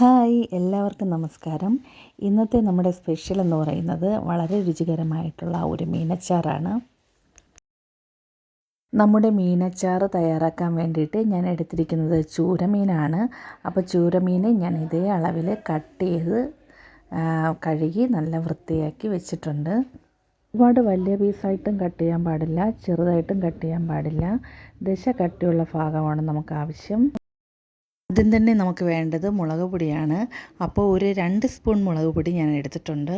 Hi, എല്ലാവർക്കും നമസ്കാരം. ഇന്നത്തെ നമ്മുടെ സ്പെഷ്യൽ എന്ന് പറയുന്നത് വളരെ രുചികരമായിട്ടുള്ള ഒരു മീനച്ചാറാണ്. നമ്മുടെ മീനച്ചാറ് തയ്യാറാക്കാൻ വേണ്ടിയിട്ട് ഞാൻ എടുത്തിരിക്കുന്നത് ചൂരമീനാണ്. അപ്പോൾ ചൂരമീൻ ഞാൻ ഇതേ അളവിൽ കട്ട് ചെയ്ത് കഴുകി നല്ല വൃത്തിയാക്കി വെച്ചിട്ടുണ്ട്. ഒരുപാട് വലിയ പീസായിട്ടും കട്ട് ചെയ്യാൻ പാടില്ല, ചെറുതായിട്ടും കട്ട് ചെയ്യാൻ പാടില്ല. ദശ കട്ടിയുള്ള ഭാഗമാണ് നമുക്ക് ആവശ്യം. ആദ്യം തന്നെ നമുക്ക് വേണ്ടത് മുളക് പൊടിയാണ്. അപ്പോൾ ഒരു 2 സ്പൂൺ മുളക് പൊടി ഞാൻ എടുത്തിട്ടുണ്ട്.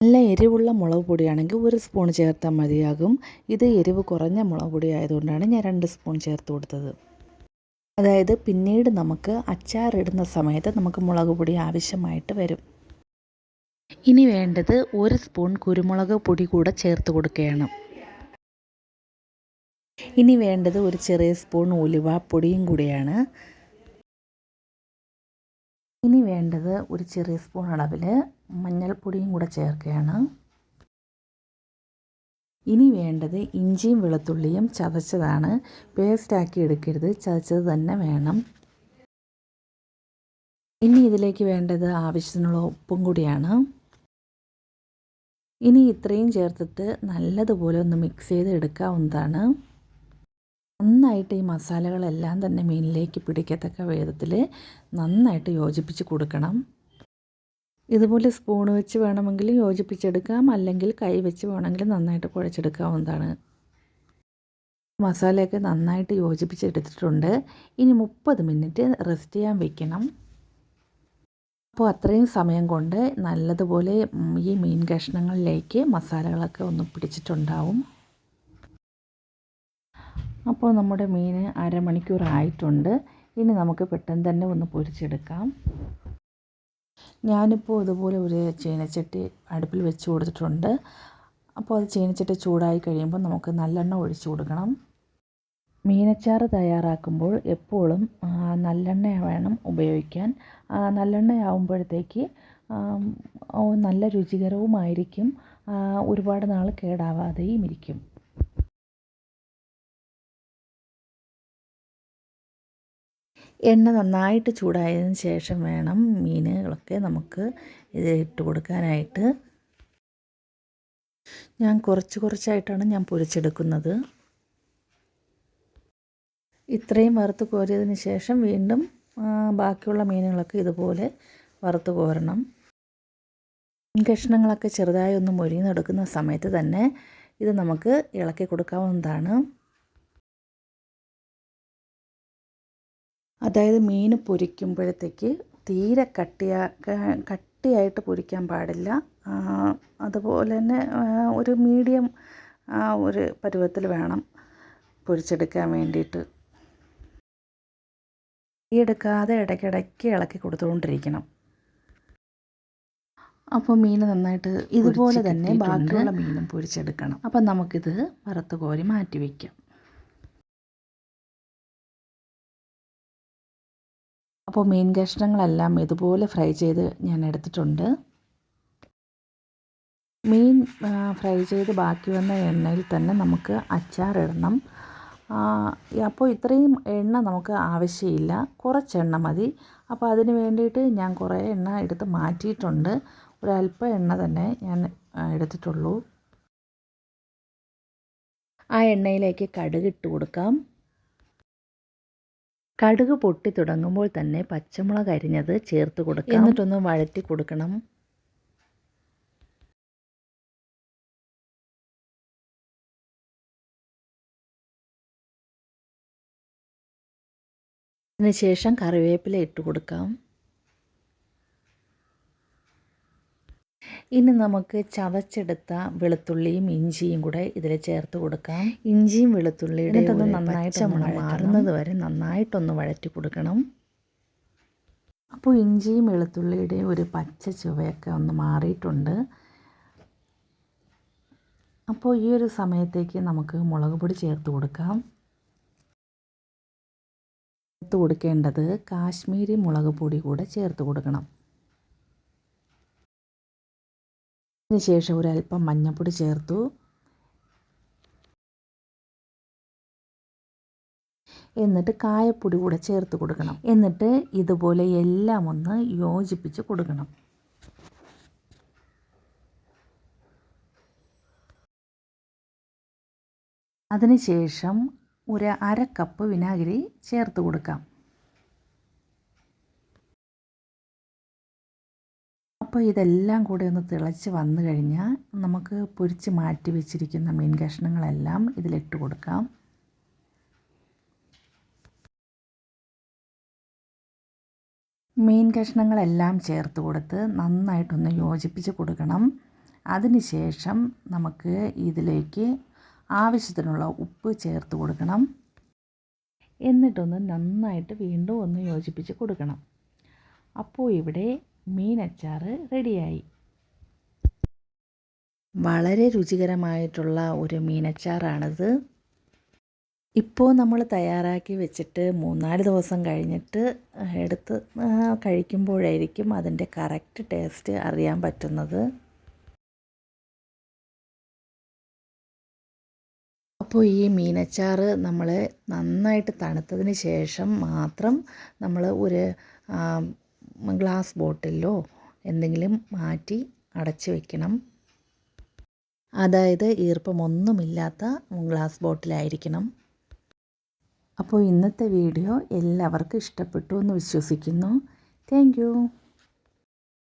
നല്ല എരിവുള്ള മുളക് പൊടിയാണെങ്കിൽ 1 സ്പൂൺ ചേർത്താൽ മതിയാകും. ഇത് എരിവ് കുറഞ്ഞ മുളക് പൊടി ആയതുകൊണ്ടാണ് ഞാൻ 2 സ്പൂൺ ചേർത്ത് കൊടുത്തത്. അതായത് പിന്നീട് നമുക്ക് അച്ചാറിടുന്ന സമയത്ത് നമുക്ക് മുളക് പൊടി ആവശ്യമായിട്ട് വരും. ഇനി വേണ്ടത് 1 സ്പൂൺ കുരുമുളക് പൊടി കൂടെ ചേർത്ത് കൊടുക്കുകയാണ്. ഇനി വേണ്ടത് ഒരു ചെറിയ സ്പൂൺ ഉലുവാപ്പൊടിയും കൂടിയാണ്. ഇനി വേണ്ടത് ഒരു ചെറിയ സ്പൂൺ അളവിൽ മഞ്ഞൾപ്പൊടിയും കൂടെ ചേർക്കുകയാണ്. ഇനി വേണ്ടത് ഇഞ്ചിയും വെളുത്തുള്ളിയും ചതച്ചതാണ്. പേസ്റ്റാക്കി എടുക്കരുത്, ചതച്ചത് തന്നെ വേണം. ഇനി ഇതിലേക്ക് വേണ്ടത് ആവശ്യത്തിനുള്ള ഉപ്പും കൂടിയാണ്. ഇനി ഇത്രയും ചേർത്തിട്ട് നല്ലതുപോലെ ഒന്ന് മിക്സ് ചെയ്ത് എടുക്കാവുന്നതാണ്. നന്നായിട്ട് ഈ മസാലകളെല്ലാം തന്നെ മീനിലേക്ക് പിടിക്കത്തക്ക വിധത്തിൽ നന്നായിട്ട് യോജിപ്പിച്ച് കൊടുക്കണം. ഇതുപോലെ സ്പൂൺ വെച്ച് വേണമെങ്കിൽ യോജിപ്പിച്ചെടുക്കാം, അല്ലെങ്കിൽ കൈ വെച്ച് വേണമെങ്കിൽ നന്നായിട്ട് കുഴച്ചെടുക്കാവുന്നതാണ്. മസാലയൊക്കെ നന്നായിട്ട് യോജിപ്പിച്ചെടുത്തിട്ടുണ്ട്. ഇനി 30 മിനിറ്റ് റെസ്റ്റ് ചെയ്യാൻ വെക്കണം. അപ്പോൾ അത്രയും സമയം കൊണ്ട് നല്ലതുപോലെ ഈ മീൻ കഷ്ണങ്ങളിലേക്ക് മസാലകളൊക്കെ ഒന്ന് പിടിച്ചിട്ടുണ്ടാവും. അപ്പോൾ നമ്മുടെ മീൻ അരമണിക്കൂറായിട്ടുണ്ട്. ഇനി നമുക്ക് പെട്ടെന്ന് തന്നെ ഒന്ന് പൊരിച്ചെടുക്കാം. ഞാനിപ്പോൾ ഇതുപോലെ ഒരു ചീനച്ചട്ടി അടുപ്പിൽ വെച്ച് കൊടുത്തിട്ടുണ്ട്. അപ്പോൾ അത് ചീനച്ചട്ടി ചൂടായി കഴിയുമ്പോൾ നമുക്ക് നല്ലെണ്ണ ഒഴിച്ച് കൊടുക്കണം. മീനച്ചാറ് തയ്യാറാക്കുമ്പോൾ എപ്പോഴും നല്ലെണ്ണ വേണം ഉപയോഗിക്കാൻ. നല്ലെണ്ണയാവുമ്പോഴത്തേക്ക് നല്ല രുചികരവുമായിരിക്കും, ഒരുപാട് നാൾ കേടാവാതെയും ഇരിക്കും. എണ്ണ നന്നായിട്ട് ചൂടായതിന് ശേഷം വേണം മീനുകളൊക്കെ നമുക്ക് ഇത് ഇട്ട് കൊടുക്കാനായിട്ട്. ഞാൻ കുറച്ചായിട്ടാണ് ഞാൻ പൊരിച്ചെടുക്കുന്നത്. ഇത്രയും വറുത്ത് കോരിയതിന് ശേഷം വീണ്ടും ബാക്കിയുള്ള മീനുകളൊക്കെ ഇതുപോലെ വറുത്ത് കോരണം. മീൻ കഷ്ണങ്ങളൊക്കെ ചെറുതായി ഒന്ന് മൊരിഞ്ഞെടുക്കുന്ന സമയത്ത് തന്നെ ഇത് നമുക്ക് ഇളക്കി കൊടുക്കാവുന്നതാണ്. അതായത് മീൻ പൊരിക്കുമ്പോഴത്തേക്ക് തീരെ കട്ടിയായിട്ട് പൊരിക്കാൻ പാടില്ല. അതുപോലെ തന്നെ ഒരു മീഡിയം ഒരു പരുവത്തിൽ വേണം പൊരിച്ചെടുക്കാൻ വേണ്ടിയിട്ട്. തീയെടുക്കാതെ ഇടയ്ക്കിടയ്ക്ക് ഇളക്കി കൊടുത്തുകൊണ്ടിരിക്കണം. അപ്പോൾ മീൻ നന്നായിട്ട് ഇതുപോലെ തന്നെ ബാക്കിയുള്ള മീനും പൊരിച്ചെടുക്കണം. അപ്പം നമുക്കിത് വറുത്ത് കോരി മാറ്റി വയ്ക്കാം. അപ്പോൾ മീൻ കഷ്ണങ്ങളെല്ലാം ഇതുപോലെ ഫ്രൈ ചെയ്ത് ഞാൻ എടുത്തിട്ടുണ്ട്. മീൻ ഫ്രൈ ചെയ്ത് ബാക്കി വന്ന എണ്ണയിൽ തന്നെ നമുക്ക് അച്ചാറിടണം. അപ്പോൾ ഇത്രയും എണ്ണ നമുക്ക് ആവശ്യമില്ല, കുറച്ചെണ്ണ മതി. അപ്പോൾ അതിന് വേണ്ടിയിട്ട് ഞാൻ കുറേ എണ്ണ എടുത്ത് മാറ്റിയിട്ടുണ്ട്. ഒരല്പം എണ്ണ തന്നെ ഞാൻ എടുത്തിട്ടുള്ളൂ. ആ എണ്ണയിലേക്ക് കടുക് ഇട്ട് കൊടുക്കാം. കടുക് പൊട്ടി തുടങ്ങുമ്പോൾ തന്നെ പച്ചമുളക് അരിഞ്ഞത് ചേർത്ത് കൊടുക്കാം. എന്നിട്ടൊന്ന് വഴറ്റി കൊടുക്കണം. അതിനുശേഷം കറിവേപ്പില ഇട്ട് കൊടുക്കാം. ഇനി നമുക്ക് ചതച്ചെടുത്ത വെളുത്തുള്ളിയും ഇഞ്ചിയും കൂടെ ഇതിൽ ചേർത്ത് കൊടുക്കാം. ഇഞ്ചിയും വെളുത്തുള്ളിയുടെ നന്നായിട്ട് മാറുന്നത് വരെ നന്നായിട്ടൊന്ന് വഴറ്റി കൊടുക്കണം. അപ്പോൾ ഇഞ്ചിയും വെളുത്തുള്ളിയുടെ ഒരു പച്ച ചുവയൊക്കെ ഒന്ന് മാറിയിട്ടുണ്ട്. അപ്പോൾ ഈ ഒരു സമയത്തേക്ക് നമുക്ക് മുളക് പൊടി ചേർത്ത് കൊടുക്കാം. ചേർത്ത് കൊടുക്കേണ്ടത് കാശ്മീരി മുളക് പൊടി കൂടെ ചേർത്ത് കൊടുക്കണം. അതിനുശേഷം ഒരല്പം മഞ്ഞൾപ്പൊടി ചേർത്തു. എന്നിട്ട് കായപ്പൊടി കൂടെ ചേർത്ത് കൊടുക്കണം. എന്നിട്ട് ഇതുപോലെ എല്ലാം ഒന്ന് യോജിപ്പിച്ച് കൊടുക്കണം. അതിനുശേഷം ഒരു 1/2 കപ്പ് വിനാഗിരി ചേർത്ത് കൊടുക്കാം. അപ്പോൾ ഇതെല്ലാം കൂടെ ഒന്ന് തിളച്ച് വന്നു കഴിഞ്ഞാൽ നമുക്ക് പൊരിച്ച് മാറ്റി വെച്ചിരിക്കുന്ന മീൻ കഷ്ണങ്ങളെല്ലാം ഇതിലിട്ട് കൊടുക്കാം. മീൻ കഷ്ണങ്ങളെല്ലാം ചേർത്ത് കൊടുത്ത് നന്നായിട്ടൊന്ന് യോജിപ്പിച്ച് കൊടുക്കണം. അതിനുശേഷം നമുക്ക് ഇതിലേക്ക് ആവശ്യത്തിനുള്ള ഉപ്പ് ചേർത്ത് കൊടുക്കണം. എന്നിട്ടൊന്ന് നന്നായിട്ട് വീണ്ടും ഒന്ന് യോജിപ്പിച്ച് കൊടുക്കണം. അപ്പോൾ ഇവിടെ മീൻ അച്ചാർ റെഡിയായി. വളരെ രുചികരമായിട്ടുള്ള ഒരു മീനച്ചാറാണിത്. ഇപ്പോൾ നമ്മൾ തയ്യാറാക്കി വെച്ചിട്ട് 3-4 ദിവസം കഴിഞ്ഞിട്ട് എടുത്ത് കഴിക്കുമ്പോഴായിരിക്കും അതിൻ്റെ കറക്റ്റ് ടേസ്റ്റ് അറിയാൻ പറ്റുന്നത്. അപ്പോൾ ഈ മീനച്ചാർ നമ്മൾ നന്നായിട്ട് തണുത്തതിന് ശേഷം മാത്രം നമ്മൾ ഒരു ഗ്ലാസ് ബോട്ടിലോ എന്തെങ്കിലും മാറ്റി അടച്ച് വെക്കണം. അതായത് ഈർപ്പമൊന്നുമില്ലാത്ത ഗ്ലാസ് ബോട്ടിലായിരിക്കണം. അപ്പോൾ ഇന്നത്തെ വീഡിയോ എല്ലാവർക്കും ഇഷ്ടപ്പെട്ടു എന്ന് വിശ്വസിക്കുന്നു. Thank you.